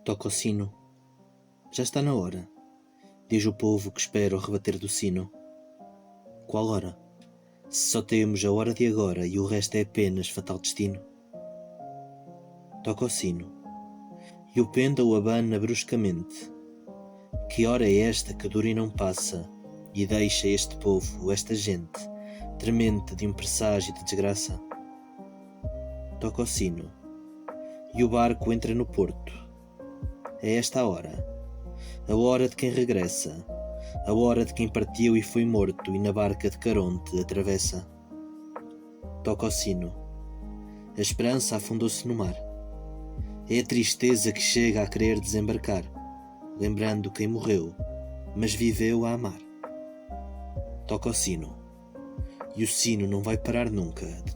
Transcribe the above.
Toca o sino. Já está na hora, diz o povo que espera o rebater do sino. Qual hora? Se só temos a hora de agora e o resto é apenas fatal destino. Toca o sino, e o pêndulo abana bruscamente. Que hora é esta que dura e não passa, e deixa este povo, esta gente, tremente de um presságio de desgraça? Toca o sino, e o barco entra no porto. É esta a hora de quem regressa, a hora de quem partiu e foi morto e na barca de Caronte atravessa. Toca o sino, a esperança afundou-se no mar. É a tristeza que chega a querer desembarcar, lembrando quem morreu, mas viveu a amar. Toca o sino, e o sino não vai parar nunca de